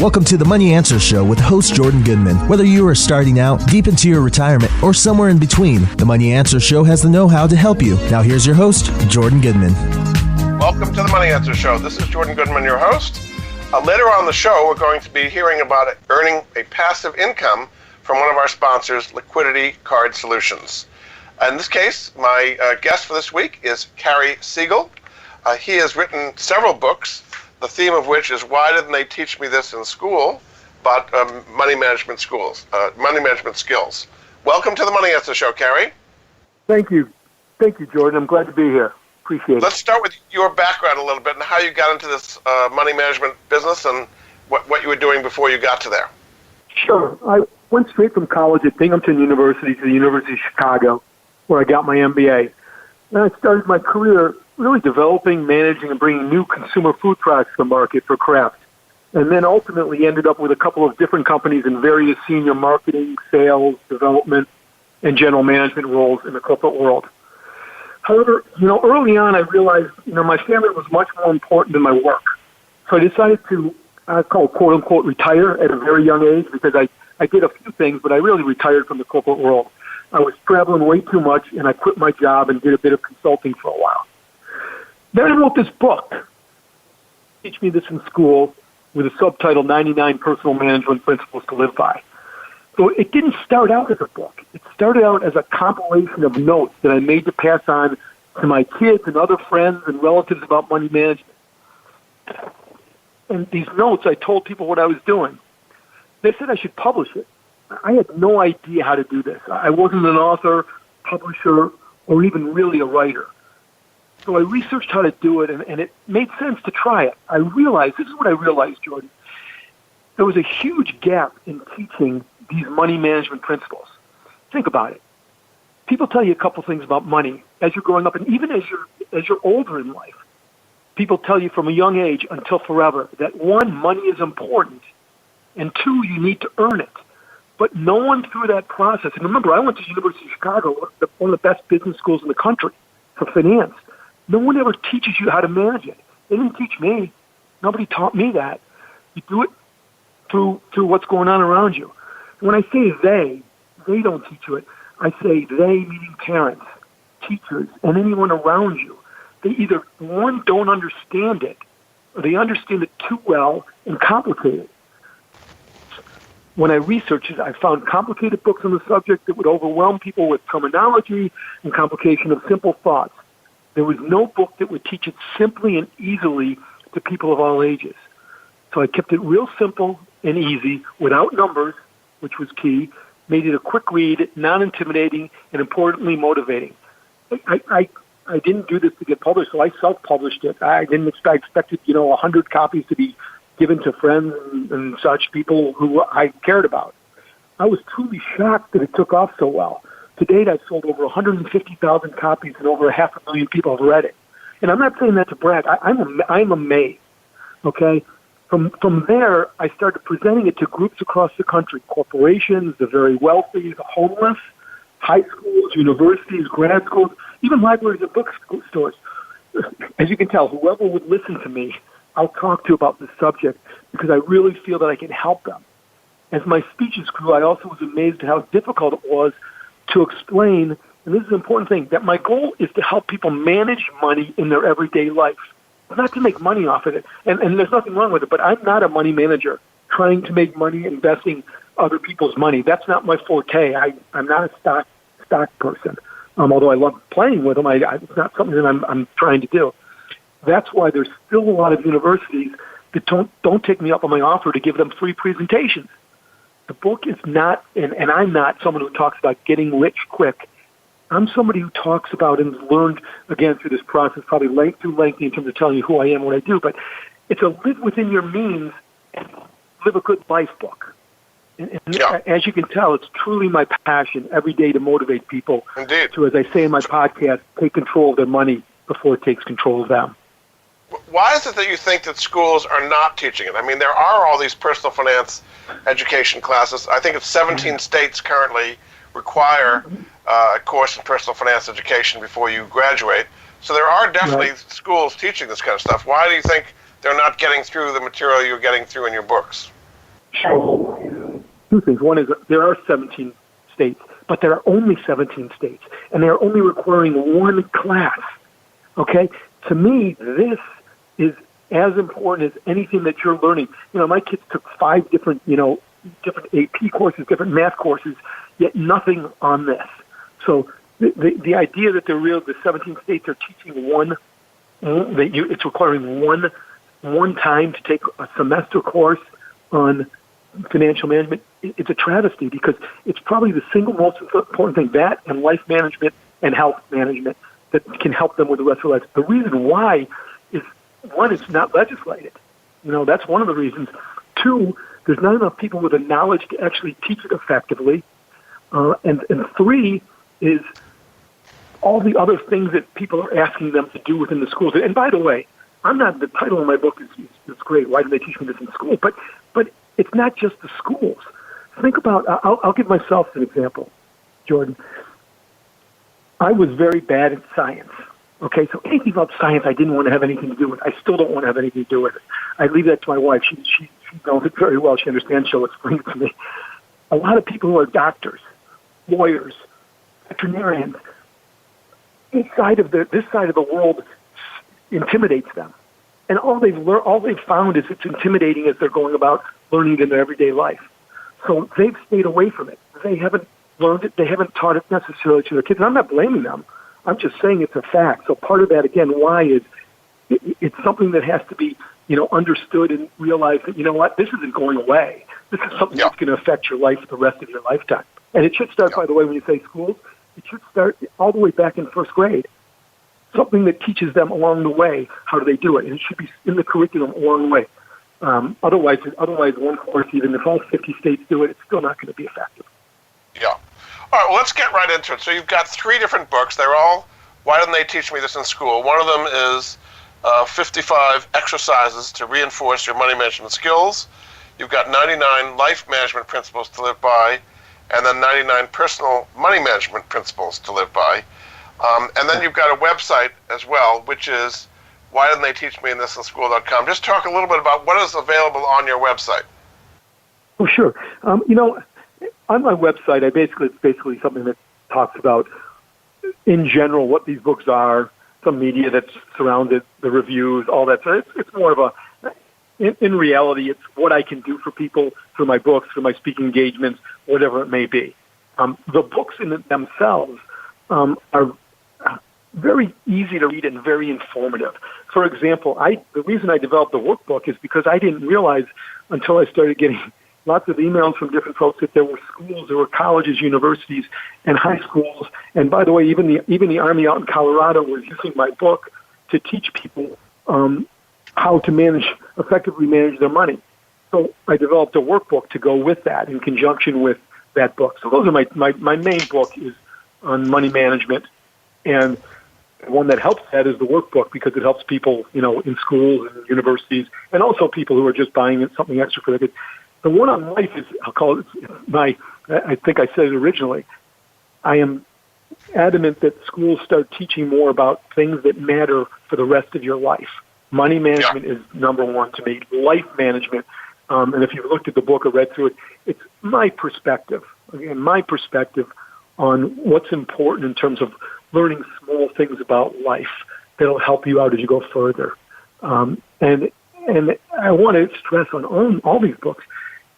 Welcome to the Money Answer Show with host Jordan Goodman. Whether you are starting out, deep into your retirement, or somewhere in between, the Money Answer Show has the know-how to help you. Now here's your host, Jordan Goodman. Welcome to the Money Answer Show. This is Jordan Goodman, your host. Later on the show, we're going to be hearing about earning a passive income from one of our sponsors, Liquidity Card Solutions. In this case, my guest for this week is Cary Siegel. He has written several books, the theme of which is Why Didn't They Teach Me This in School? About money management skills. Welcome to the Money Answer Show, Cary. Thank you, Jordan. I'm glad to be here. Appreciate it. Let's start with your background a little bit and how you got into this money management business and what you were doing before you got to there. Sure. I went straight from college at Binghamton University to the University of Chicago, where I got my MBA. And I started my career really developing, managing, and bringing new consumer food products to the market for craft. And then ultimately ended up with a couple of different companies in various senior marketing, sales, development, and general management roles in the corporate world. However, early on I realized, my family was much more important than my work. So I decided to, quote unquote, retire at a very young age because I did a few things, but I really retired from the corporate world. I was traveling way too much, and I quit my job and did a bit of consulting for a while. Then I wrote this book, Teach Me This in School, with a subtitle, 99 Personal Management Principles to Live By. So it didn't start out as a book. It started out as a compilation of notes that I made to pass on to my kids and other friends and relatives about money management. And these notes, I told people what I was doing. They said I should publish it. I had no idea how to do this. I wasn't an author, publisher, or even really a writer. So I researched how to do it, and it made sense to try it. This is what I realized, Jordan. There was a huge gap in teaching these money management principles. Think about it. People tell you a couple things about money as you're growing up, and even as you're older in life. People tell you from a young age until forever that one, money is important, and two, you need to earn it. But no one through that process, and remember, I went to the University of Chicago, one of the best business schools in the country for finance. No one ever teaches you how to manage it. They didn't teach me. Nobody taught me that. You do it through what's going on around you. When I say they don't teach you it. I say they, meaning parents, teachers, and anyone around you. They either, one, don't understand it, or they understand it too well and complicate it. When I researched it, I found complicated books on the subject that would overwhelm people with terminology and complication of simple thoughts. There was no book that would teach it simply and easily to people of all ages. So I kept it real simple and easy, without numbers, which was key, made it a quick read, non-intimidating, and importantly, motivating. I didn't do this to get published, so I self-published it. I expected 100 copies to be given to friends and such people who I cared about. I was truly shocked that it took off so well. To date, I've sold over 150,000 copies and over 500,000 people have read it. And I'm not saying that to brag. I'm amazed, okay? From there, I started presenting it to groups across the country, corporations, the very wealthy, the homeless, high schools, universities, grad schools, even libraries and bookstores. As you can tell, whoever would listen to me, I'll talk to about this subject because I really feel that I can help them. As my speeches grew, I also was amazed at how difficult it was to explain, and this is an important thing, that my goal is to help people manage money in their everyday life, not to make money off of it. And there's nothing wrong with it, but I'm not a money manager trying to make money investing other people's money. That's not my forte. I'm not a stock person, although I love playing with them. It's not something that I'm trying to do. That's why there's still a lot of universities that don't take me up on my offer to give them free presentations. The book is not, and I'm not someone who talks about getting rich quick. I'm somebody who talks about and learned, again, through this process, probably too lengthy in terms of telling you who I am and what I do, but it's a live within your means and live a good life book. And as you can tell, it's truly my passion every day to motivate people to, as I say in my podcast, take control of their money before it takes control of them. Why is it that you think that schools are not teaching it? I mean, there are all these personal finance education classes. I think it's 17 states currently require a course in personal finance education before you graduate. So there are definitely schools teaching this kind of stuff. Why do you think they're not getting through the material you're getting through in your books? show two things. One is that there are 17 states, but there are only 17 states, and they're only requiring one class. Okay? To me, this is as important as anything that you're learning. My kids took 5 different AP courses, different math courses, yet nothing on this. So the idea that the 17 states are teaching it's requiring one time to take a semester course on financial management, it's a travesty, because it's probably the single most important thing, that and life management and health management, that can help them with the rest of their lives. The reason why is, one, it's not legislated. That's one of the reasons. 2, there's not enough people with the knowledge to actually teach it effectively. And 3 is all the other things that people are asking them to do within the schools. And by the way, the title of my book is great. Why did they teach me this in school? But it's not just the schools. Think about, I'll give myself an example, Jordan. I was very bad at science. Okay, so anything about science I didn't want to have anything to do with. I still don't want to have anything to do with it. I leave that to my wife. She knows it very well. She understands. She'll explain it to me. A lot of people who are doctors, lawyers, veterinarians, this side of the world intimidates them. And all they've found is it's intimidating as they're going about learning in their everyday life. So they've stayed away from it. They haven't learned it. They haven't taught it necessarily to their kids. And I'm not blaming them. I'm just saying it's a fact. So part of that, again, why is it's something that has to be, understood and realized that, this isn't going away. This is something that's going to affect your life the rest of your lifetime. And it should start, by the way, when you say schools, it should start all the way back in first grade. Something that teaches them along the way how do they do it. And it should be in the curriculum along the way. Otherwise, one course, even if all 50 states do it, it's still not going to be effective. Yeah. All right, well, let's get right into it. So you've got 3 different books. They're all, why didn't they teach me this in school? One of them is 55 exercises to reinforce your money management skills. You've got 99 life management principles to live by, and then 99 personal money management principles to live by. And then you've got a website as well, which is why didn't they teach me in this in school.com. Just talk a little bit about what is available on your website. Oh, sure. On my website, it's basically something that talks about, in general, what these books are, some media that's surrounded the reviews, all that. So it's more of in reality, it's what I can do for people through my books, through my speaking engagements, whatever it may be. The books in themselves are very easy to read and very informative. For example, the reason I developed the workbook is because I didn't realize until I started getting lots of emails from different folks that there were schools, there were colleges, universities, and high schools. And by the way, even the Army out in Colorado was using my book to teach people how to effectively manage their money. So I developed a workbook to go with that in conjunction with that book. So those are my main book is on money management, and the one that helps that is the workbook, because it helps people, in schools and universities, and also people who are just buying something extra for their kids. The one on life is, I'll call it I think I said it originally, I am adamant that schools start teaching more about things that matter for the rest of your life. Money management is number one to me. Life management, and if you've looked at the book or read through it, it's my perspective on what's important in terms of learning small things about life that'll help you out as you go further. And I want to stress on all these books,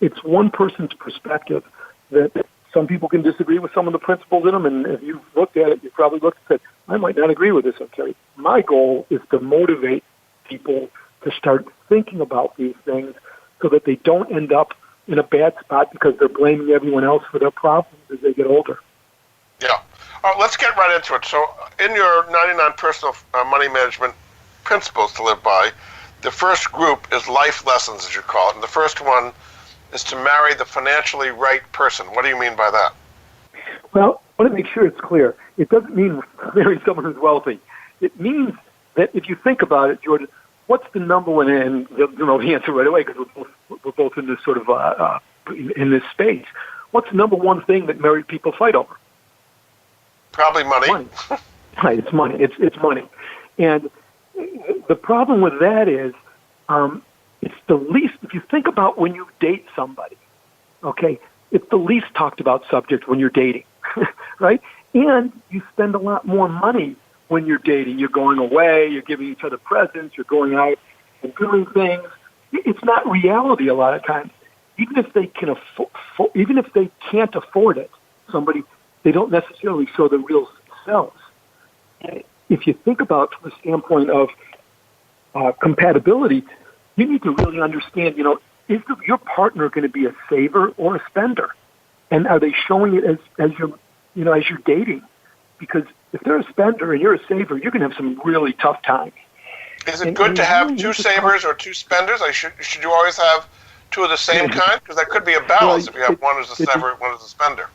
it's one person's perspective. That some people can disagree with some of the principles in them, and if you've looked at it, you've probably looked and said, I might not agree with this, okay? My goal is to motivate people to start thinking about these things so that they don't end up in a bad spot because they're blaming everyone else for their problems as they get older. Yeah. All right, let's get right into it. So in your 99 personal money management principles to live by, the first group is life lessons, as you call it, and the first one is to marry the financially right person. What do you mean by that? Well, I want to make sure it's clear. It doesn't mean marry someone who's wealthy. It means that if you think about it, Jordan, what's the number one, and you'll know the answer right away because we're both in this sort of, in this space. What's the number one thing that married people fight over? Probably money. Right, it's money. It's money. And the problem with that is, it's the least, if if you think about when you date somebody, okay, it's the least talked about subject when you're dating, right? And you spend a lot more money when you're dating. You're going away, you're giving each other presents, you're going out and doing things. It's not reality a lot of times. Even if they can even if they can't afford it, they don't necessarily show their real selves. If you think about from the standpoint of compatibility, you need to really understand, is your partner going to be a saver or a spender? And are they showing it as you're dating? Because if they're a spender and you're a saver, you're going to have some really tough times. Is it good to have two savers or two spenders? Should you always have two of the same kind? Because that could be a balance if you have one as a saver and one as a spender.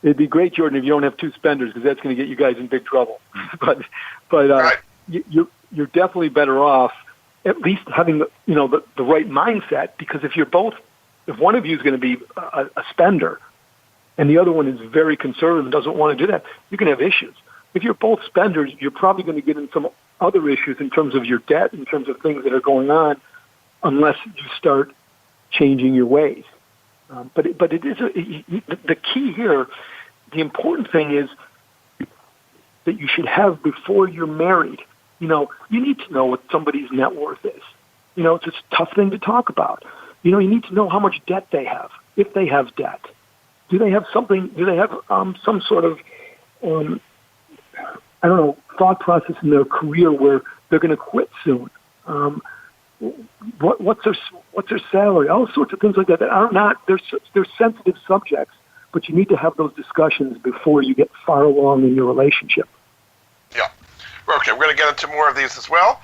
It'd be great, Jordan, if you don't have two spenders, because that's going to get you guys in big trouble. But right. You're definitely better off at least having the right mindset, because if one of you is going to be a spender and the other one is very conservative and doesn't want to do that, you can have issues. If you're both spenders, you're probably going to get in some other issues in terms of your debt, in terms of things that are going on, unless you start changing your ways. But it is the key here. The important thing is that you should have before you're married. You need to know what somebody's net worth is. It's a tough thing to talk about. You need to know how much debt they have, if they have debt. Do they have something? Do they have some sort of thought process in their career where they're going to quit soon? What's their salary? All sorts of things like that are not. They're sensitive subjects, but you need to have those discussions before you get far along in your relationship. Yeah. Okay, we're going to get into more of these as well.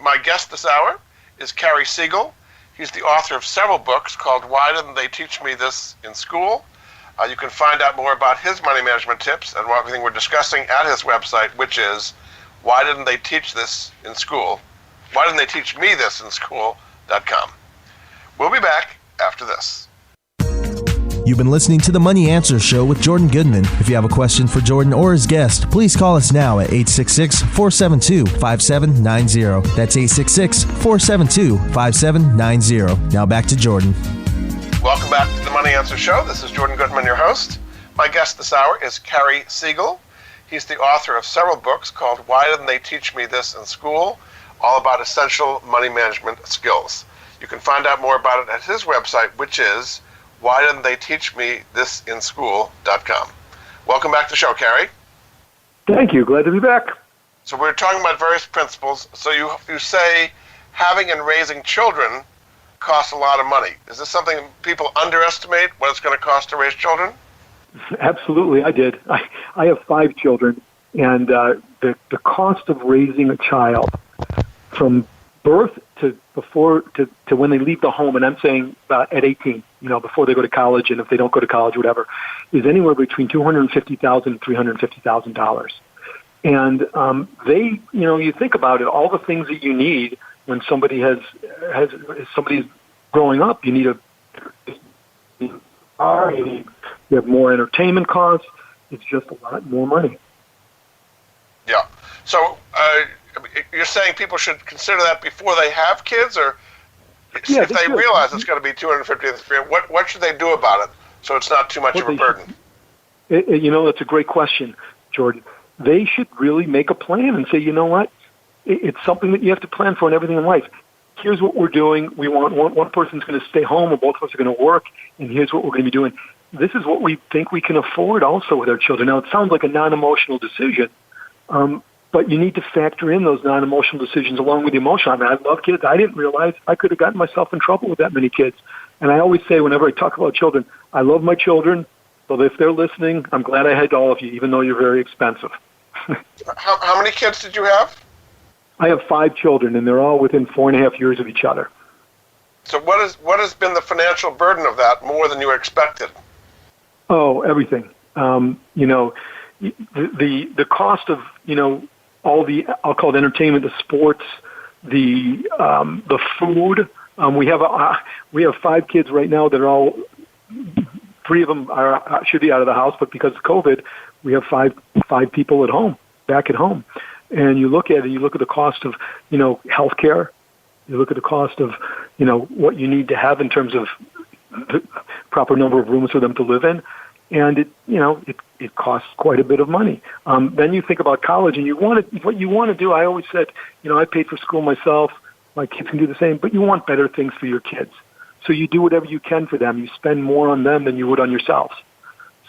My guest this hour is Cary Siegel. He's the author of several books called Why Didn't They Teach Me This in School? You can find out more about his money management tips and everything we're discussing at his website, which is Why Didn't They Teach This in School? Why Didn't They Teach Me This in School.com. We'll be back after this. You've been listening to The Money Answer Show with Jordan Goodman. If you have a question for Jordan or his guest, please call us now at 866-472-5790. That's 866-472-5790. Now back to Jordan. Welcome back to The Money Answer Show. This is Jordan Goodman, your host. My guest this hour is Cary Siegel. He's the author of several books called Why Didn't They Teach Me This in School? All about essential money management skills. You can find out more about it at his website, which is Why Didn't They Teach Me This in School.com. Welcome back to the show, Cary. Thank you. Glad to be back. So we're talking about various principles. So you say having and raising children costs a lot of money. Is this something people underestimate, what it's going to cost to raise children? Absolutely, I did. I have 5 children, and the cost of raising a child from birth to when they leave the home, and I'm saying at 18, before they go to college, and if they don't go to college, whatever, is anywhere between $250,000 and $350,000. And you think about it, all the things that you need when somebody's growing up. You need a car, you have more entertainment costs. It's just a lot more money. Yeah. So you're saying people should consider that before they have kids, or if they realize it's going to be $250,000, what should they do about it so it's not too much of a burden? That's a great question, Jordan. They should really make a plan and say, you know what? It's something that you have to plan for in everything in life. Here's what we're doing. We want one person's going to stay home, or both of us are going to work, and here's what we're going to be doing. This is what we think we can afford also with our children. Now, it sounds like a non-emotional decision, but you need to factor in those non-emotional decisions along with the emotional. I mean, I love kids. I didn't realize I could have gotten myself in trouble with that many kids. And I always say whenever I talk about children, I love my children, but if they're listening, I'm glad I had all of you, even though you're very expensive. How many kids did you have? I have 5 children, and they're all within 4.5 years of each other. So what has been the financial burden of that more than you expected? Oh, everything. The cost of all the, I'll call it entertainment, the sports, the food. We have 5 kids right now that are all, 3 of them should be out of the house, but because of COVID, we have five people back at home. And you look at the cost of, healthcare, You look at the cost of, what you need to have in terms of the proper number of rooms for them to live in, and it costs quite a bit of money. Then you think about college, and what you want to do. I always said, I paid for school myself. My kids can do the same, but you want better things for your kids. So you do whatever you can for them. You spend more on them than you would on yourselves.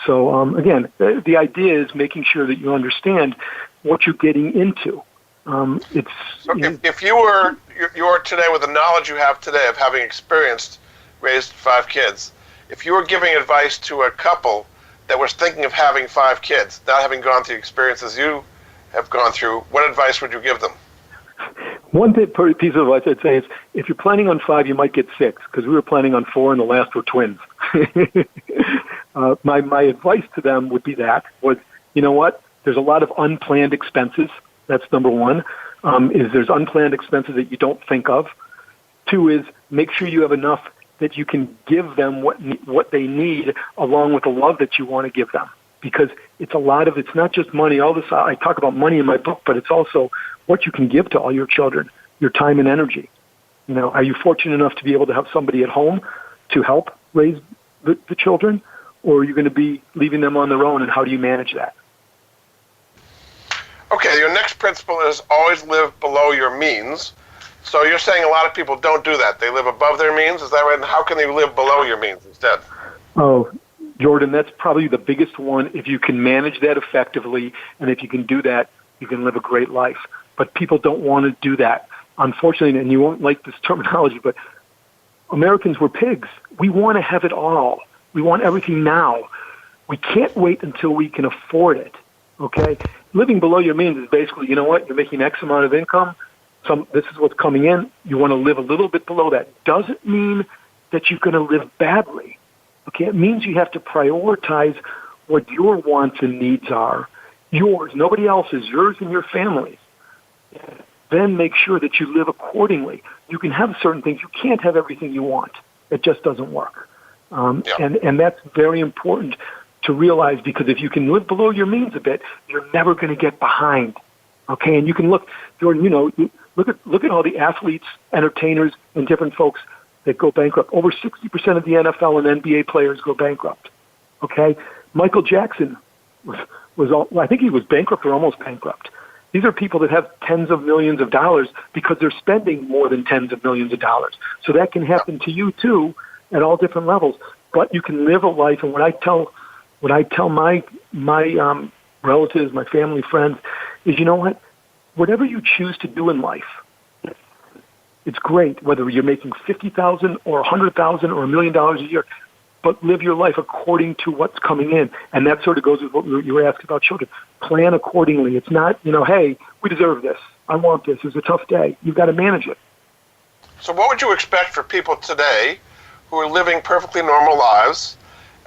So again, the idea is making sure that you understand what you're getting into. If you were today, with the knowledge you have today of having raised 5 kids, if you were giving advice to a couple that was thinking of having 5 kids, not having gone through experiences you have gone through, what advice would you give them? One piece of advice I'd say is, if you're planning on 5, you might get 6, because we were planning on 4, and the last were twins. My advice to them would be you know what? There's a lot of unplanned expenses. That's number one. There's unplanned expenses that you don't think of. 2 is make sure you have enough that you can give them what they need, along with the love that you want to give them. Because it's not just money. All this, I talk about money in my book, but it's also what you can give to all your children, your time and energy. Are you fortunate enough to be able to have somebody at home to help raise the children, or are you going to be leaving them on their own, and how do you manage that? Okay, your next principle is always live below your means. So you're saying a lot of people don't do that. They live above their means, is that right? And how can they live below your means instead? Oh, Jordan, that's probably the biggest one. If you can manage that effectively, and if you can do that, you can live a great life. But people don't want to do that. Unfortunately, and you won't like this terminology, but Americans were pigs. We want to have it all. We want everything now. We can't wait until we can afford it, okay? Living below your means is basically, you're making X amount of income. This is what's coming in. You want to live a little bit below that. Doesn't mean that you're going to live badly. Okay, it means you have to prioritize what your wants and needs are. Yours, nobody else's, yours and your family's. Then make sure that you live accordingly. You can have certain things. You can't have everything you want. It just doesn't work. And that's very important to realize, because if you can live below your means a bit, you're never going to get behind. Okay, and you can look, Jordan, look at all the athletes, entertainers, and different folks that go bankrupt. Over 60% of the NFL and NBA players go bankrupt. Okay, Michael Jackson I think he was bankrupt or almost bankrupt. These are people that have tens of millions of dollars because they're spending more than tens of millions of dollars. So that can happen to you too, at all different levels. But you can live a life, and what I tell my relatives, my family, friends, is, whatever you choose to do in life, it's great, whether you're making $50,000 or $100,000 or $1 million a year, but live your life according to what's coming in. And that sort of goes with what you were asking about children. Plan accordingly. It's not, hey, we deserve this. I want this. It's a tough day. You've got to manage it. So what would you expect for people today who are living perfectly normal lives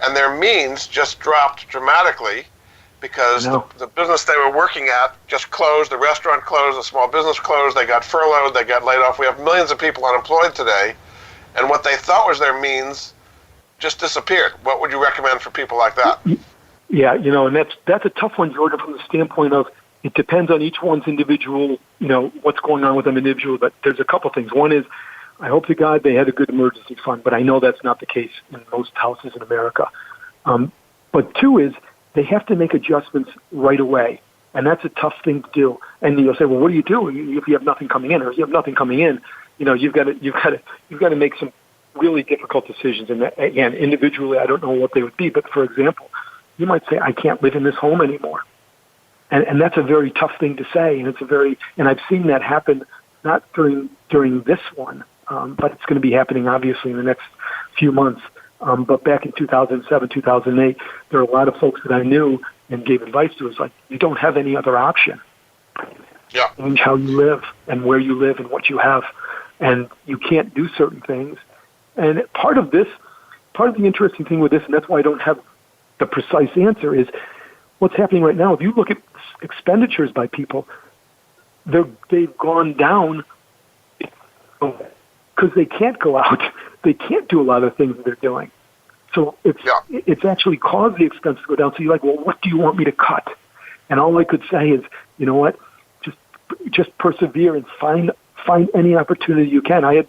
and their means just dropped dramatically because the business they were working at just closed, the restaurant closed, the small business closed, they got furloughed, they got laid off. We have millions of people unemployed today, and what they thought was their means just disappeared. What would you recommend for people like that? Yeah, and that's a tough one, Jordan, from the standpoint of it depends on each one's individual, what's going on with them individually. But there's a couple things. One is, I hope to God they had a good emergency fund, but I know that's not the case in most houses in America. But 2 is, they have to make adjustments right away, and that's a tough thing to do. And you'll say, well, what do you do if you have nothing coming in? Or if you have nothing coming in, you've got to make some really difficult decisions. And again, individually, I don't know what they would be, but for example, you might say, I can't live in this home anymore, and that's a very tough thing to say. And I've seen that happen not during this one, but it's going to be happening obviously in the next few months. But back in 2007, 2008, there are a lot of folks that I knew and gave advice to. It's like, you don't have any other option. Yeah. Change how you live and where you live and what you have. And you can't do certain things. And part of the interesting thing with this, and that's why I don't have the precise answer, is what's happening right now. If you look at expenditures by people, they've gone down because they can't go out. They can't do a lot of things that they're doing. So it's actually caused the expense to go down. So you're like, well, what do you want me to cut? And all I could say is, you know what, just persevere and find any opportunity you can. I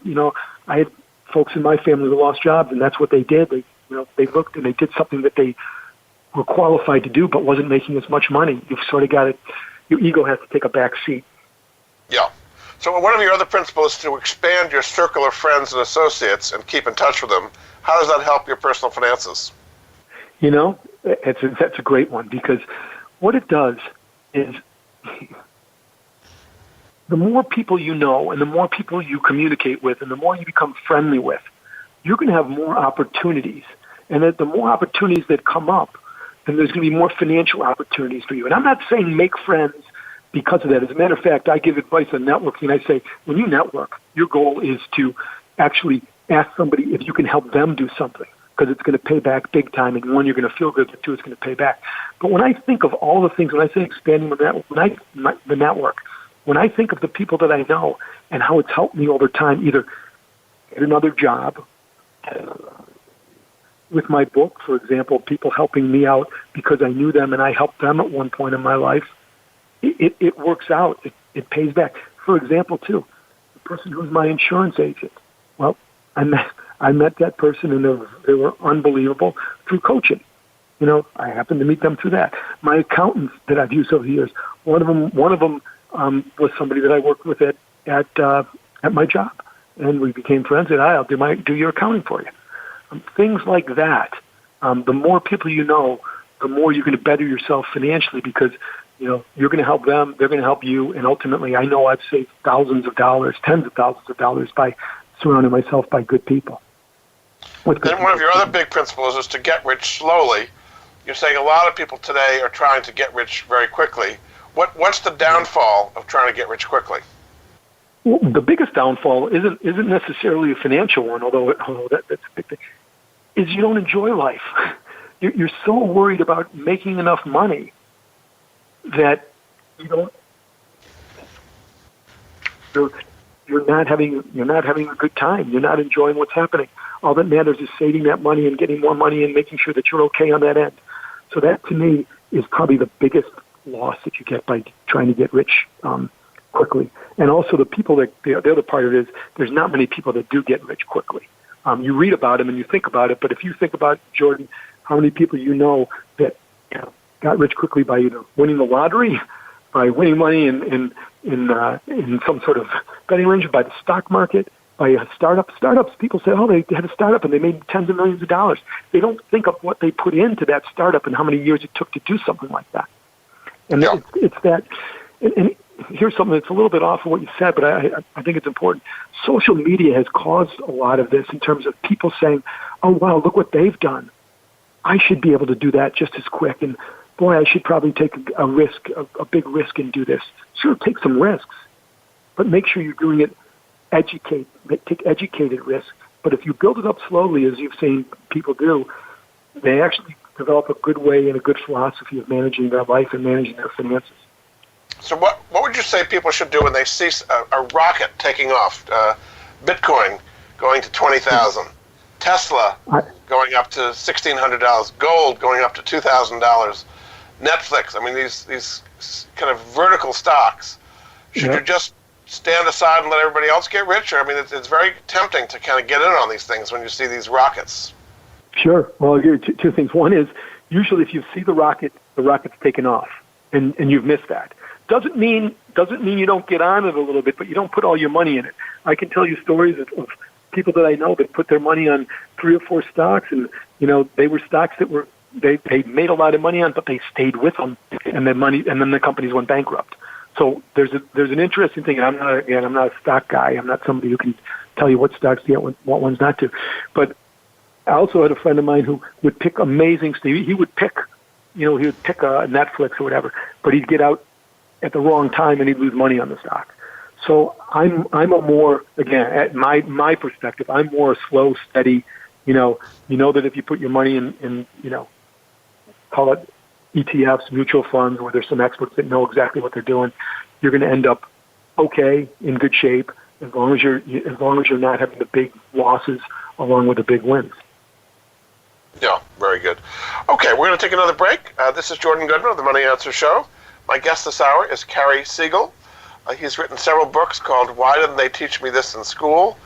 had folks in my family who lost jobs, and that's what they did. They looked and they did something that they were qualified to do, but wasn't making as much money. You've sort of got it. Your ego has to take a back seat. Yeah. So one of your other principles is to expand your circle of friends and associates and keep in touch with them. How does that help your personal finances? That's a great one, because what it does is the more people you know and the more people you communicate with and the more you become friendly with, you're going to have more opportunities. And the more opportunities that come up, then there's going to be more financial opportunities for you. And I'm not saying make friends because of that. As a matter of fact, I give advice on networking. I say, when you network, your goal is to actually ask somebody if you can help them do something, because it's going to pay back big time. And one, you're going to feel good, but two, it's going to pay back. But when I think of all the things, when I say expanding the network, when I think of the people that I know and how it's helped me over time, either get another job, with my book, for example, people helping me out because I knew them and I helped them at one point in my life, it works out. It pays back. For example, too, the person who's my insurance agent, well, I met that person and they were unbelievable through coaching. I happened to meet them through that. My accountants that I've used over the years, one of them was somebody that I worked with at my job, and we became friends. And I'll do your accounting for you. Things like that. The more people you know, the more you're going to better yourself financially, because you're going to help them, they're going to help you, and ultimately, I know I've saved thousands of dollars, tens of thousands of dollars by surrounding myself by good people. Then one of your other big principles is to get rich slowly. You're saying a lot of people today are trying to get rich very quickly. What's the downfall of trying to get rich quickly? Well, the biggest downfall isn't necessarily a financial one, although that's a big thing, is you don't enjoy life. You're so worried about making enough money that you're not having a good time. You're not enjoying what's happening. All that matters is saving that money and getting more money and making sure that you're okay on that end. So that, to me, is probably the biggest loss that you get by trying to get rich quickly. And also the other part of it is there's not many people that do get rich quickly. You read about them and you think about it, but if you think about, Jordan, how many people you know that got rich quickly by either winning the lottery, by winning money in some sort of betting range, by the stock market, by a startup. Startups, people say, they had a startup and they made tens of millions of dollars. They don't think of what they put into that startup and how many years it took to do something like that. And it's that. And here's something that's a little bit off of what you said, but I think it's important. Social media has caused a lot of this in terms of people saying, oh, wow, look what they've done. I should be able to do that just as quick. And boy, I should probably take a big risk and do this. Sure, take some risks, but make sure you're doing it, take educated risks. But if you build it up slowly, as you've seen people do, they actually develop a good way and a good philosophy of managing their life and managing their finances. So what would you say people should do when they see a rocket taking off, Bitcoin going to 20,000, Tesla going up to $1,600, gold going up to $2,000, Netflix? I mean, these kind of vertical stocks. Should you just stand aside and let everybody else get rich? Or, I mean, it's very tempting to kind of get in on these things when you see these rockets. Sure. Well, here are two things. One is, usually if you see the rocket's taken off, and you've missed that. Doesn't mean you don't get on it a little bit, but you don't put all your money in it. I can tell you stories of people that I know that put their money on 3 or 4 stocks, and they were stocks that they made a lot of money on, but they stayed with them, and then the companies went bankrupt. So there's an interesting thing. And I'm not a stock guy. I'm not somebody who can tell you what stocks to get, what ones not to. But I also had a friend of mine who would pick amazing. He would pick a Netflix or whatever, but he'd get out at the wrong time and he'd lose money on the stock. So I'm a more, again, at my perspective, I'm more a slow, steady. You know that if you put your money in call it ETFs, mutual funds, where there's some experts that know exactly what they're doing, you're going to end up okay, in good shape, as long as you're not having the big losses along with the big wins. Yeah, very good. Okay, we're going to take another break. This is Jordan Goodman of the Money Answer Show. My guest this hour is Cary Siegel. He's written several books called Why Didn't They Teach Me This in School?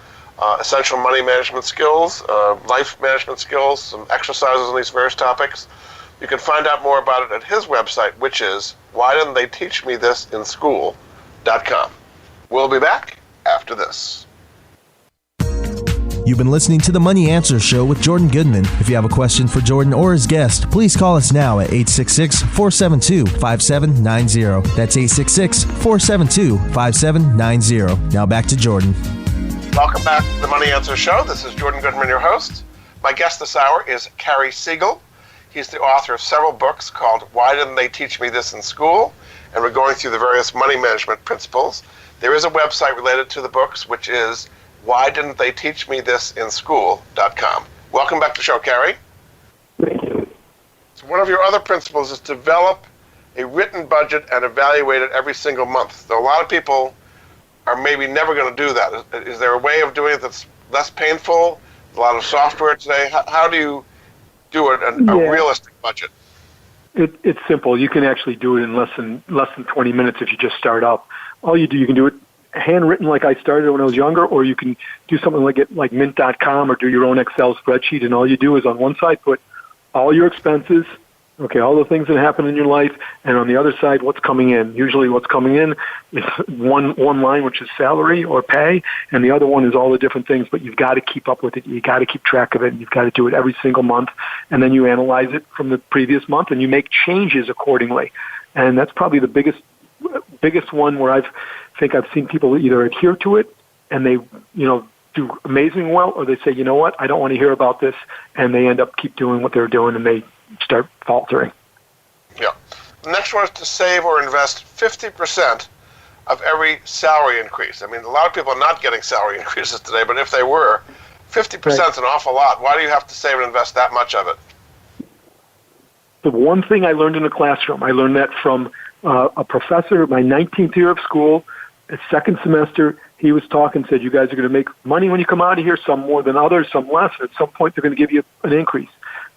Essential Money Management Skills, Life Management Skills, some exercises on these various topics. You can find out more about it at his website, which is whydidn'ttheyteachmethisinSchool.com. We'll be back after this. You've been listening to the Money Answer Show with Jordan Goodman. If you have a question for Jordan or his guest, please call us now at 866-472-5790. That's 866-472-5790. Now back to Jordan. Welcome back to the Money Answer Show. This is Jordan Goodman, your host. My guest this hour is Cary Siegel. He's the author of several books called Why Didn't They Teach Me This in School? And we're going through the various money management principles. There is a website related to the books, which is whydidn'ttheyteachmethisinSchool.com. Welcome back to the show, Cary. Thank you. So one of your other principles is develop a written budget and evaluate it every single month. So a lot of people are maybe never going to do that. Is there a way of doing it that's less painful? A lot of software today. How do you do a realistic budget? It's simple. You can actually do it in less than 20 minutes if you just start up. All you do, you can do it handwritten like I started when I was younger, or you can do something like mint.com or do your own Excel spreadsheet, and all you do is on one side put all your expenses, all the things that happen in your life, and on the other side what's coming in. Usually what's coming in is one line, which is salary or pay, and the other one is all the different things, but you've got to keep up with it. You've got to keep track of it, and you've got to do it every single month, and then you analyze it from the previous month, and you make changes accordingly. And that's probably the biggest one where I've seen people either adhere to it and they, do amazing well, or they say, you know what, I don't want to hear about this, and they end up keep doing what they're doing and they start faltering. Yeah. The next one is to save or invest 50% of every salary increase. I mean, a lot of people are not getting salary increases today, but if they were, 50% is an awful lot. Why do you have to save and invest that much of it? The one thing I learned in the classroom, I learned that from a professor, my 19th year of school, his second semester, he was talking, said, you guys are going to make money when you come out of here, some more than others, some less. At some point, they're going to give you an increase.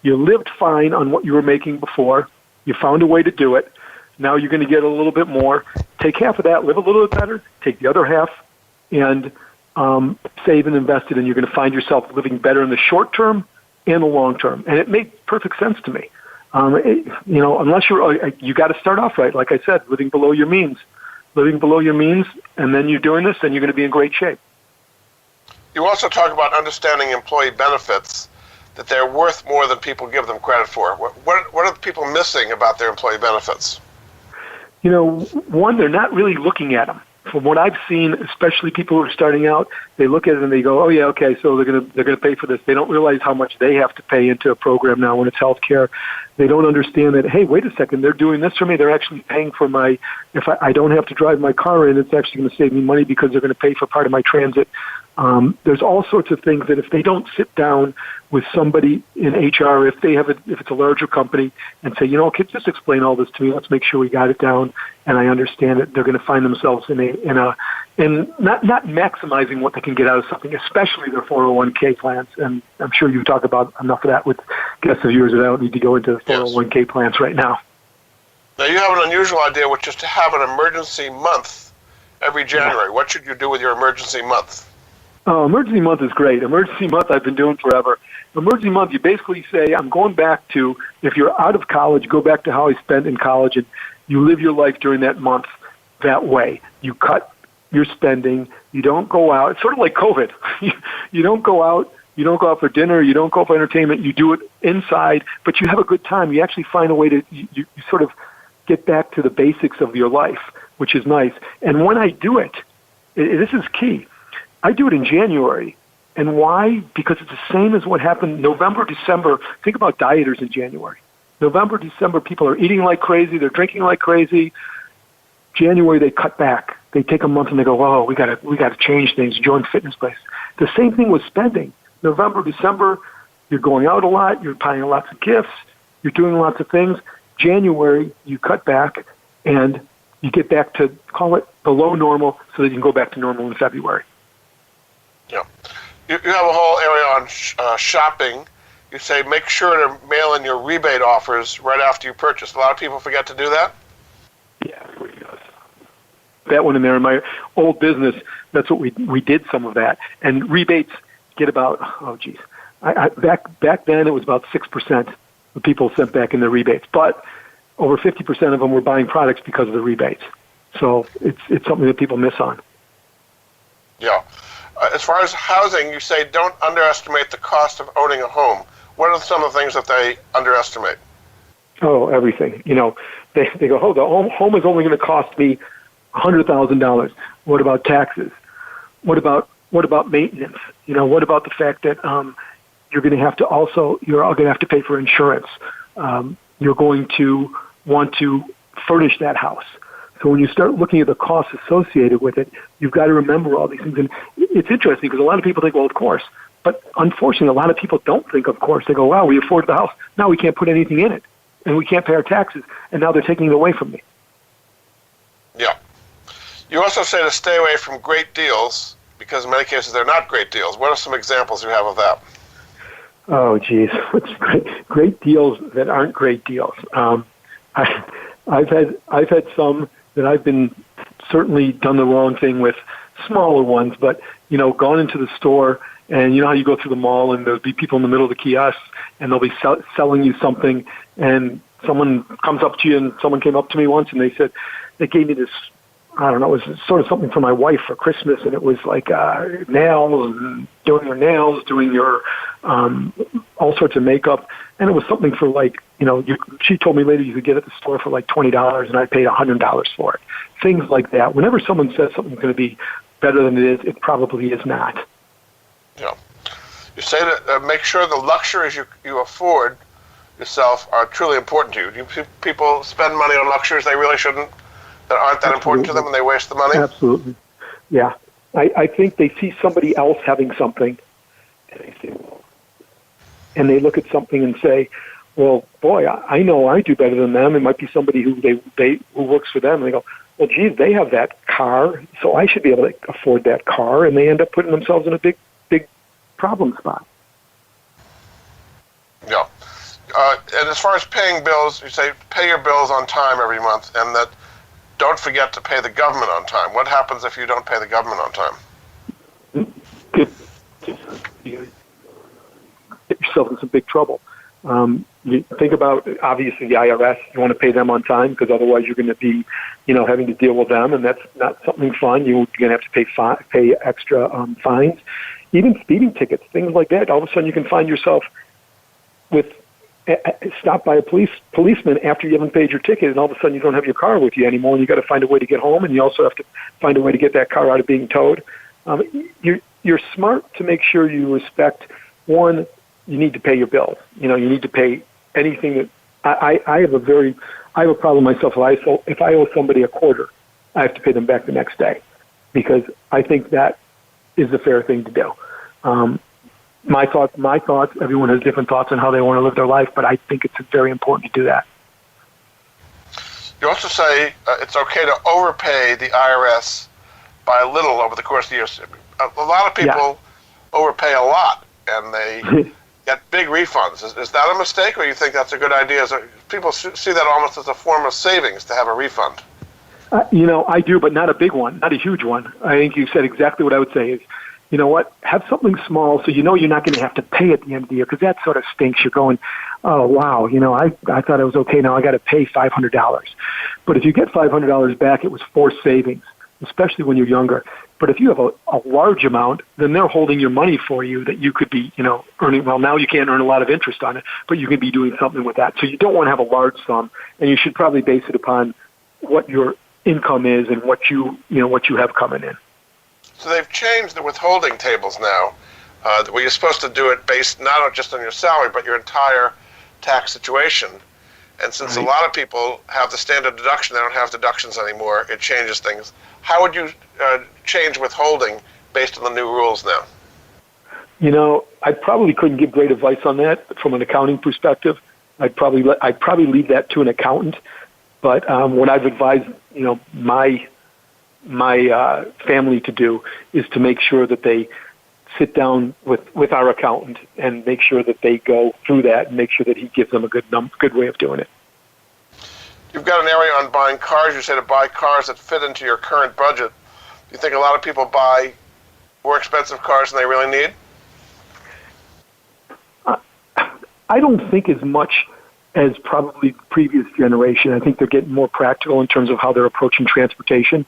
You lived fine on what you were making before. You found a way to do it. Now you're going to get a little bit more. Take half of that, live a little bit better, take the other half, and save and invest it, and you're going to find yourself living better in the short term and the long term. And it made perfect sense to me. Unless you got to start off right, like I said, living below your means, and then you're doing this, then you're going to be in great shape. You also talk about understanding employee benefits, that they're worth more than people give them credit for. What are the people missing about their employee benefits? One, they're not really looking at them. From what I've seen, especially people who are starting out, they look at it and they go, "Oh yeah, okay, so they're gonna pay for this." They don't realize how much they have to pay into a program now when it's healthcare. They don't understand that, hey, wait a second, they're doing this for me. They're actually paying for if I don't have to drive my car in, it's actually going to save me money because they're going to pay for part of my transit. There's all sorts of things that if they don't sit down with somebody in HR, if it's a larger company, and say, kids, just explain all this to me. Let's make sure we got it down, and I understand it. They're going to find themselves in not maximizing what they can get out of something, especially their 401k plans. And I'm sure you talk about enough of that with guests of yours that I don't need to go into the 401k plans right now. Now you have an unusual idea, which is to have an emergency month every January. What should you do with your emergency month? Oh, emergency month is great. Emergency month I've been doing forever. Emergency month, you basically say, I'm going back to, if you're out of college, go back to how I spent in college, and you live your life during that month that way. You cut your spending. You don't go out. It's sort of like COVID. You don't go out. You don't go out for dinner. You don't go for entertainment. You do it inside, but you have a good time. You actually find a way to you sort of get back to the basics of your life, which is nice. And when I do it, this is key. I do it in January. And why? Because it's the same as what happened November, December. Think about dieters in January. November, December, people are eating like crazy. They're drinking like crazy. January, they cut back. They take a month and they go, "Whoa, we got to change things. Join fitness place." The same thing with spending. November, December, you're going out a lot. You're buying lots of gifts. You're doing lots of things. January, you cut back and you get back to, call it below normal, so that you can go back to normal in February. Yeah. You have a whole area on shopping. You say make sure to mail in your rebate offers right after you purchase. A lot of people forget to do that. Yeah, everybody does. that one in there. In my old business, that's what we did some of that. And rebates get about, back then it was about 6% of people sent back in their rebates. But over 50% of them were buying products because of the rebates. So it's something that people miss on. Yeah. As far as housing, you say don't underestimate the cost of owning a home. What are some of the things that they underestimate? Oh, everything. You know, they go, the home is only going to cost me $100,000. What about taxes? What about maintenance? You know, what about the fact that you're going to have to pay for insurance? You're going to want to furnish that house. So when you start looking at the costs associated with it, you've got to remember all these things. And it's interesting because a lot of people think, well, of course. But unfortunately, a lot of people don't think, of course. They go, wow, we afforded the house. Now we can't put anything in it. And we can't pay our taxes. And now they're taking it away from me. Yeah. You also say to stay away from great deals because in many cases they're not great deals. What are some examples you have of that? Oh, geez. What's great deals that aren't great deals? I've had some that I've been certainly done the wrong thing with, smaller ones, but, you know, gone into the store and you know how you go through the mall and there'll be people in the middle of the kiosks and they'll be selling you something and someone comes up to you and someone came up to me once and they said, they gave me this, I don't know, it was sort of something for my wife for Christmas and it was like nails, and doing your nails, doing your all sorts of makeup. And it was something for like, you know, she told me later you could get it at the store for like $20 and I paid $100 for it. Things like that. Whenever someone says something's going to be better than it is, it probably is not. Yeah. You say that make sure the luxuries you afford yourself are truly important to you. Do people spend money on luxuries they really shouldn't, that aren't that important to them and they waste the money? Absolutely. Yeah. I think they see somebody else having something and they say, and they look at something and say, well, boy, I know I do better than them. It might be somebody who who works for them. And they go, well, geez, they have that car, so I should be able to afford that car. And they end up putting themselves in a big problem spot. Yeah. And as far as paying bills, you say pay your bills on time every month, and that don't forget to pay the government on time. What happens if you don't pay the government on time? You get yourself in some big trouble. You think about, obviously, the IRS. You want to pay them on time because otherwise you're going to be, you know, having to deal with them, and that's not something fun. You're going to have to pay extra fines. Even speeding tickets, things like that. All of a sudden you can find yourself stopped by a policeman after you haven't paid your ticket, and all of a sudden you don't have your car with you anymore, and you got to find a way to get home, and you also have to find a way to get that car out of being towed. You're smart to make sure you respect. One, you need to pay your bills. You know, you need to pay anything that I have a problem myself. If I owe somebody a quarter, I have to pay them back the next day because I think that is the fair thing to do. My thoughts, everyone has different thoughts on how they want to live their life, but I think it's very important to do that. You also say it's okay to overpay the IRS by a little over the course of the year. A lot of people overpay a lot, and they get big refunds. Is that a mistake, or you think that's a good idea? People see that almost as a form of savings to have a refund. You know, I do, but not a big one, not a huge one. I think you said exactly what I would say is, you know what, have something small so you know you're not going to have to pay at the end of the year, because that sort of stinks. You're going, oh, wow, you know, I thought it was okay, now I got to pay $500. But if you get $500 back, it was forced savings, especially when you're younger. But if you have a large amount, then they're holding your money for you that you could be, you know, earning. Well, now you can't earn a lot of interest on it, but you can be doing something with that. So you don't want to have a large sum, and you should probably base it upon what your income is and what you have coming in. So they've changed the withholding tables now, where you're supposed to do it based not just on your salary, but your entire tax situation. And since a lot of people have the standard deduction, they don't have deductions anymore, it changes things. How would you change withholding based on the new rules now? You know, I probably couldn't give great advice on that from an accounting perspective. I'd probably leave that to an accountant. But what I've advised, you know, my family to do is to make sure that they sit down with our accountant and make sure that they go through that and make sure that he gives them a good way of doing it. You've got an area on buying cars. You say to buy cars that fit into your current budget. Do you think a lot of people buy more expensive cars than they really need? I don't think as much as probably the previous generation. I think they're getting more practical in terms of how they're approaching transportation.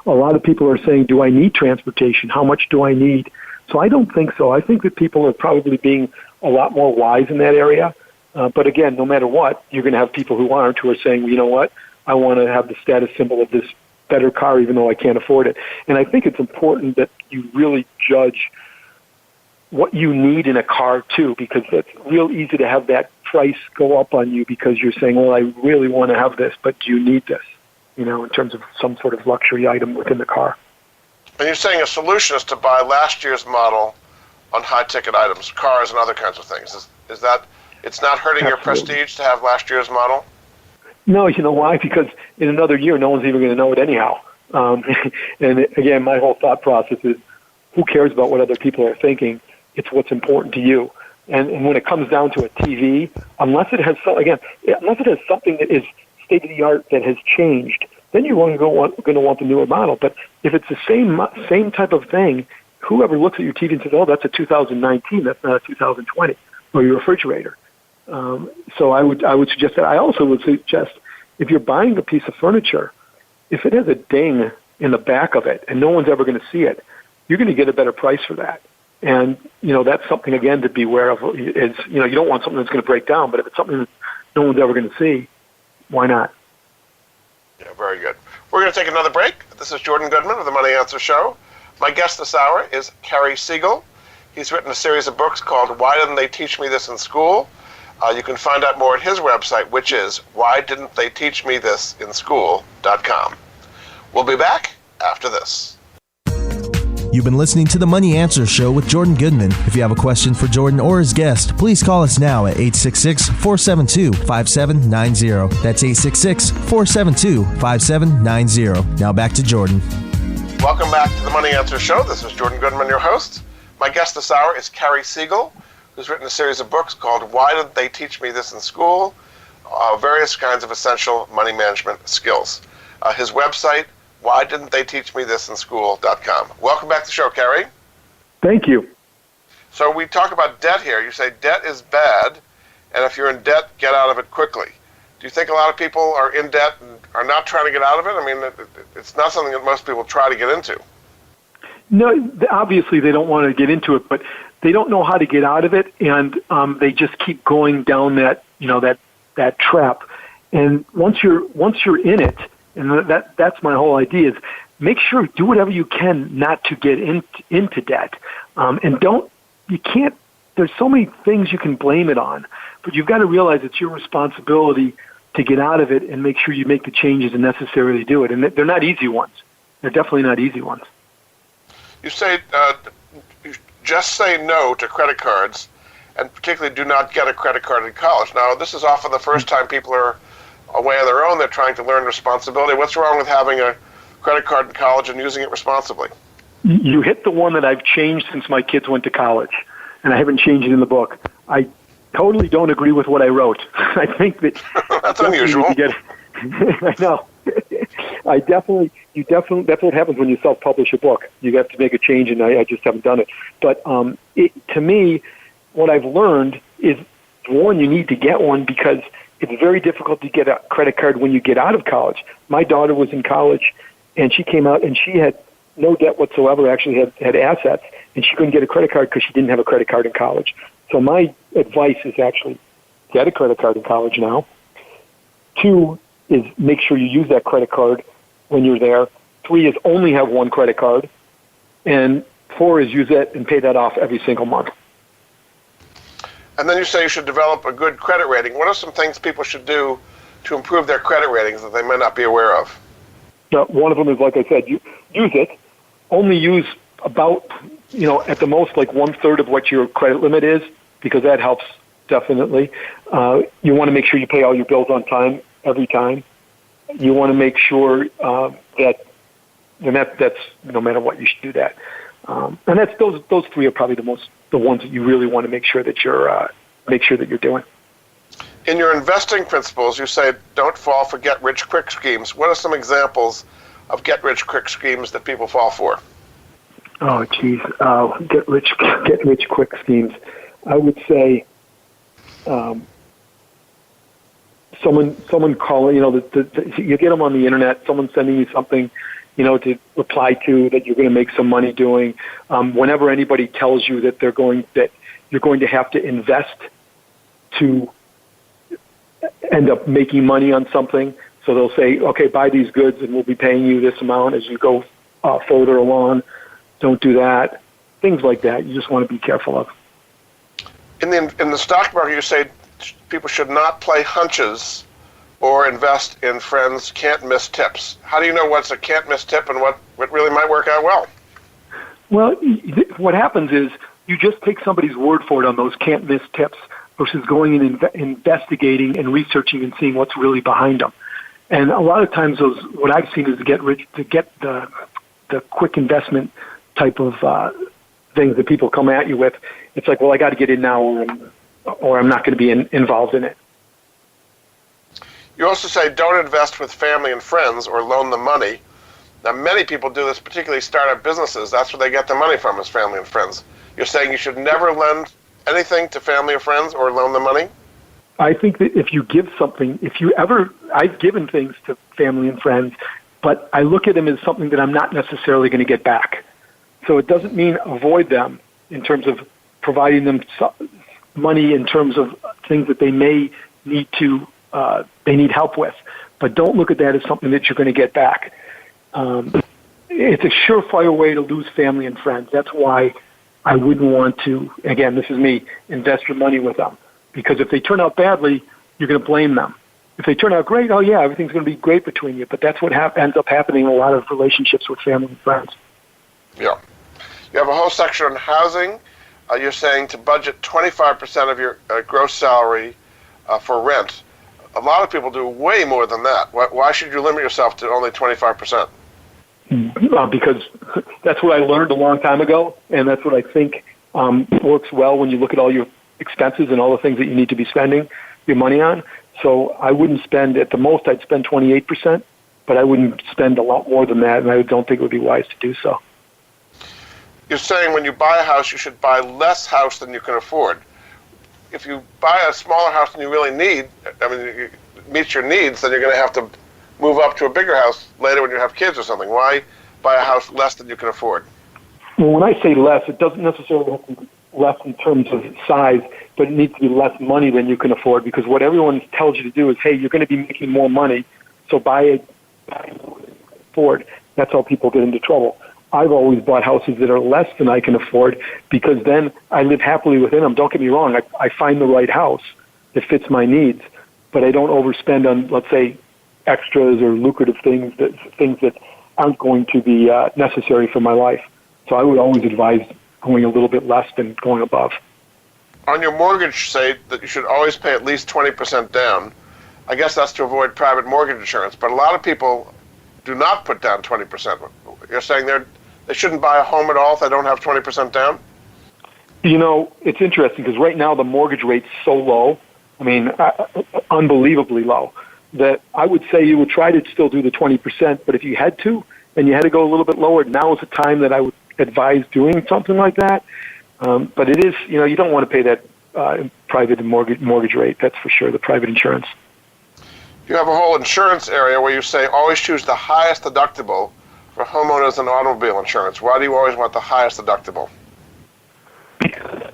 A lot of people are saying, do I need transportation? How much do I need? So I don't think so. I think that people are probably being a lot more wise in that area. But again, no matter what, you're going to have people who aren't, who are saying, well, you know what, I want to have the status symbol of this better car even though I can't afford it. And I think it's important that you really judge what you need in a car too, because it's real easy to have that price go up on you because you're saying, well, I really want to have this, but do you need this? You know, in terms of some sort of luxury item within the car. And you're saying a solution is to buy last year's model on high-ticket items, cars and other kinds of things. Is that it's not hurting Absolutely. your prestige to have last year's model? No, you know why? Because in another year, no one's even going to know it anyhow. And again, my whole thought process is, who cares about what other people are thinking? It's what's important to you. And when it comes down to a TV, unless it has something that is state of the art that has changed, then you're going to want the newer model. But if it's the same type of thing, whoever looks at your TV and says, "Oh, that's a 2019, that's not a 2020," or your refrigerator. So I would suggest that. I also would suggest if you're buying a piece of furniture, if it has a ding in the back of it and no one's ever going to see it, you're going to get a better price for that. And that's something again to be aware of. Is you don't want something that's going to break down, but if it's something that no one's ever going to see, why not? Yeah, very good. We're going to take another break. This is Jordan Goodman of the Money Answer Show. My guest this hour is Cary Siegel. He's written a series of books called Why Didn't They Teach Me This in School? You can find out more at his website, which is whydidn'ttheyteachmethisinSchool.com. We'll be back after this. You've been listening to The Money Answer Show with Jordan Goodman. If you have a question for Jordan or his guest, please call us now at 866-472-5790. That's 866-472-5790. Now back to Jordan. Welcome back to The Money Answer Show. This is Jordan Goodman, your host. My guest this hour is Cary Siegel, who's written a series of books called Why Didn't They Teach Me This in School? Various kinds of essential money management skills. His website, whydidn'ttheyteachmethisinSchool.com. Welcome back to the show, Cary. Thank you. So we talk about debt here. You say debt is bad, and if you're in debt, get out of it quickly. Do you think a lot of people are in debt and are not trying to get out of it? I mean, it's not something that most people try to get into. No, obviously they don't want to get into it, but they don't know how to get out of it, and they just keep going down that trap. And once you're in it, and that's my whole idea, is make sure, do whatever you can not to get into debt. And there's so many things you can blame it on, but you've got to realize it's your responsibility to get out of it and make sure you make the changes necessary to do it. And they're not easy ones. They're definitely not easy ones. You say you just say no to credit cards, and particularly do not get a credit card in college. Now, this is often the first time people are away on their own. They're trying to learn responsibility. What's wrong with having a credit card in college and using it responsibly? You hit the one that I've changed since my kids went to college, and I haven't changed it in the book. I totally don't agree with what I wrote. I think that that's unusual. I know. That's what happens when you self-publish a book. You have to make a change, and I just haven't done it. But to me, what I've learned is, one, you need to get one because it's very difficult to get a credit card when you get out of college. My daughter was in college, and she came out, and she had no debt whatsoever, actually had assets, and she couldn't get a credit card because she didn't have a credit card in college. So my advice is actually get a credit card in college now. 2 is make sure you use that credit card when you're there. 3 is only have one credit card. And 4 is use it and pay that off every single month. And then you say you should develop a good credit rating. What are some things people should do to improve their credit ratings that they may not be aware of? One of them is, like I said, you use it. Only use about, at the most, like 1/3 of what your credit limit is, because that helps definitely. You want to make sure you pay all your bills on time every time. You want to make sure that's no matter what, you should do that. And that's those 3 are probably the ones that you really want to make sure that you're doing. In your investing principles, you say don't fall for get-rich-quick schemes. What are some examples of get-rich-quick schemes that people fall for? Oh, geez. Get-rich-quick schemes. I would say someone calling, you get them on the internet, someone sending you something, to reply to that you're going to make some money doing. Whenever anybody tells you that you're going to have to invest to end up making money on something, so they'll say, okay, buy these goods and we'll be paying you this amount as you go further along. Don't do that. Things like that. You just want to be careful of. In the stock market, you say people should not play hunches or invest in friends' can't-miss tips. How do you know what's a can't-miss tip and what really might work out well? Well, what happens is you just take somebody's word for it on those can't-miss tips versus going and investigating and researching and seeing what's really behind them. And a lot of times, what I've seen is to get the quick investment type of things that people come at you with. It's like, well, I got to get in now, or I'm not going to be involved in it. You also say don't invest with family and friends or loan them money. Now, many people do this, particularly startup businesses. That's where they get their money from, is family and friends. You're saying you should never lend anything to family or friends or loan them money? I think that if you give something, I've given things to family and friends, but I look at them as something that I'm not necessarily going to get back. So it doesn't mean avoid them in terms of providing them money in terms of things that they may need they need help with. But don't look at that as something that you're going to get back. It's a surefire way to lose family and friends. That's why I wouldn't want to, again, this is me, invest your money with them. Because if they turn out badly, you're going to blame them. If they turn out great, oh yeah, everything's going to be great between you. But that's what ends up happening in a lot of relationships with family and friends. Yeah. You have a whole section on housing. You're saying to budget 25% of your gross salary for rent. A lot of people do way more than that. Why should you limit yourself to only 25%? Because that's what I learned a long time ago, and that's what I think works well when you look at all your expenses and all the things that you need to be spending your money on. So I wouldn't spend, at the most, I'd spend 28%, but I wouldn't spend a lot more than that, and I don't think it would be wise to do so. You're saying when you buy a house, you should buy less house than you can afford. If you buy a smaller house than you really need, it meets your needs, then you're going to have to move up to a bigger house later when you have kids or something. Why buy a house less than you can afford? Well, when I say less, it doesn't necessarily have to be less in terms of size, but it needs to be less money than you can afford, because what everyone tells you to do is, hey, you're going to be making more money, so buy it afford. That's how people get into trouble. I've always bought houses that are less than I can afford, because then I live happily within them. Don't get me wrong, I find the right house that fits my needs, but I don't overspend on, let's say, extras or lucrative things that aren't going to be necessary for my life. So I would always advise going a little bit less than going above. On your mortgage, say that you should always pay at least 20% down. I guess that's to avoid private mortgage insurance, but a lot of people do not put down 20%. You're saying they shouldn't buy a home at all if they don't have 20% down? It's interesting because right now the mortgage rate's so low, unbelievably low, that I would say you would try to still do the 20%, but if you had to, and you had to go a little bit lower, now is the time that I would advise doing something like that. But it is, you don't want to pay that private mortgage rate, that's for sure, the private insurance. You have a whole insurance area where you say always choose the highest deductible for homeowners and automobile insurance. Why do you always want the highest deductible? Because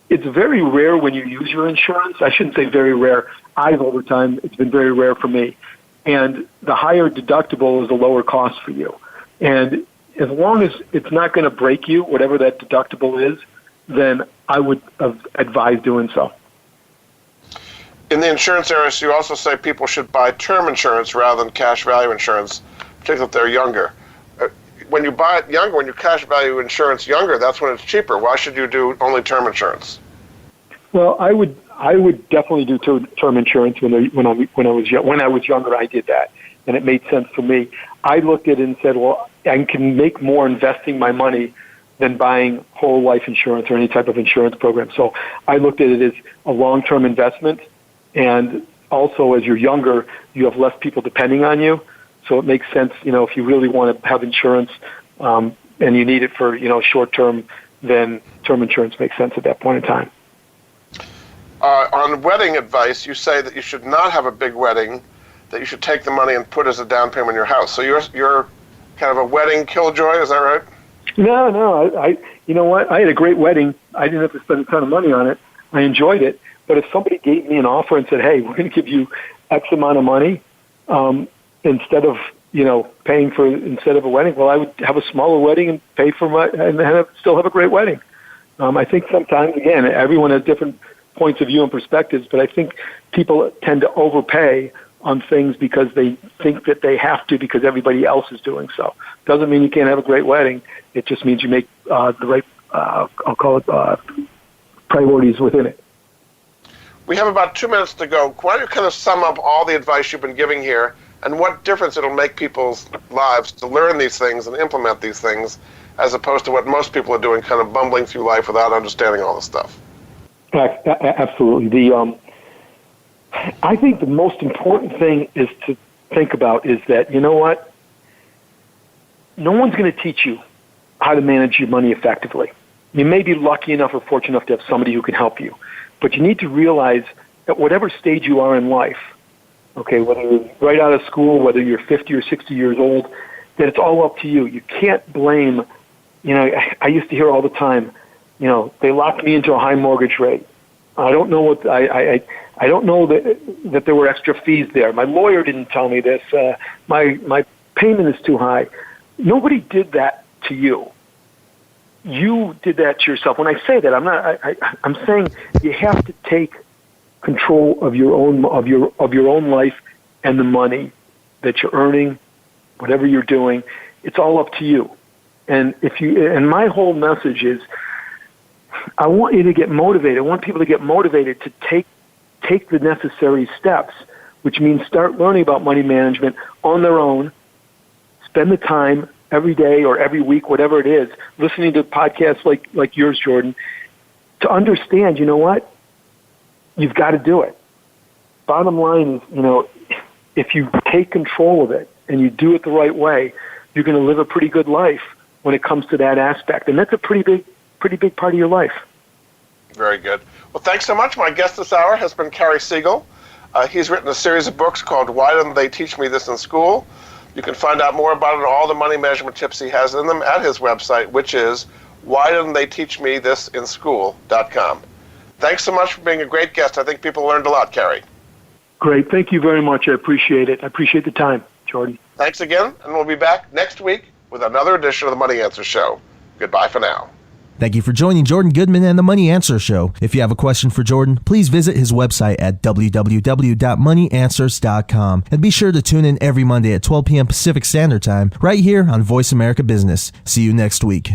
it's very rare when you use your insurance. I shouldn't say very rare. Over time, it's been very rare for me. And the higher deductible is a lower cost for you. And as long as it's not going to break you, whatever that deductible is, then I would advise doing so. In the insurance area, you also say people should buy term insurance rather than cash value insurance, particularly if they're younger. When you buy it younger, when you cash value insurance younger, that's when it's cheaper. Why should you do only term insurance? Well, I would definitely do term insurance when I was younger. I did that, and it made sense for me. I looked at it and said, well, I can make more investing my money than buying whole life insurance or any type of insurance program. So I looked at it as a long-term investment, And also, as you're younger, you have less people depending on you. So it makes sense, if you really want to have insurance and you need it for, short term, then term insurance makes sense at that point in time. On wedding advice, you say that you should not have a big wedding, that you should take the money and put as a down payment on your house. So you're kind of a wedding killjoy, is that right? No. I you know what? I had a great wedding. I didn't have to spend a ton of money on it. I enjoyed it. But if somebody gave me an offer and said, "Hey, we're going to give you X amount of money instead of instead of a wedding," well, I would have a smaller wedding and pay for still have a great wedding. I think sometimes, again, everyone has different points of view and perspectives, but I think people tend to overpay on things because they think that they have to because everybody else is doing so. Doesn't mean you can't have a great wedding. It just means you make the right, I'll call it, priorities within it. We have about 2 minutes to go. Why don't you kind of sum up all the advice you've been giving here and what difference it'll make people's lives to learn these things and implement these things as opposed to what most people are doing, kind of bumbling through life without understanding all the stuff? Absolutely. I think the most important thing is to think about is that, you know what? No one's going to teach you how to manage your money effectively. You may be lucky enough or fortunate enough to have somebody who can help you, but you need to realize at whatever stage you are in life, okay, whether you're right out of school, whether you're 50 or 60 years old, that it's all up to you. You can't blame, I used to hear all the time, they locked me into a high mortgage rate. I don't know what I don't know that there were extra fees there. My lawyer didn't tell me this. My payment is too high. Nobody did that to you. You did that to yourself. When I say that, I'm saying you have to take control of your own life and the money that you're earning, whatever you're doing. It's all up to you. And my whole message is, I want you to get motivated. I want people to get motivated to take the necessary steps, which means start learning about money management on their own, spend the time every day or every week, whatever it is, listening to podcasts like yours, Jordan, to understand, you know what? You've got to do it. Bottom line is, if you take control of it and you do it the right way, you're going to live a pretty good life when it comes to that aspect. And that's a pretty big part of your life. Very good. Well, thanks so much. My guest this hour has been Cary Siegel. He's written a series of books called Why Didn't They Teach Me This in School? You can find out more about it and all the money management tips he has in them at his website, which is whydidn'tttheyteachmethisinSchool.com. Thanks so much for being a great guest. I think people learned a lot, Cary. Great. Thank you very much. I appreciate it. I appreciate the time, Jordan. Thanks again, and we'll be back next week with another edition of the Money Answer Show. Goodbye for now. Thank you for joining Jordan Goodman and the Money Answer Show. If you have a question for Jordan, please visit his website at www.moneyanswers.com. And be sure to tune in every Monday at 12 p.m. Pacific Standard Time right here on Voice America Business. See you next week.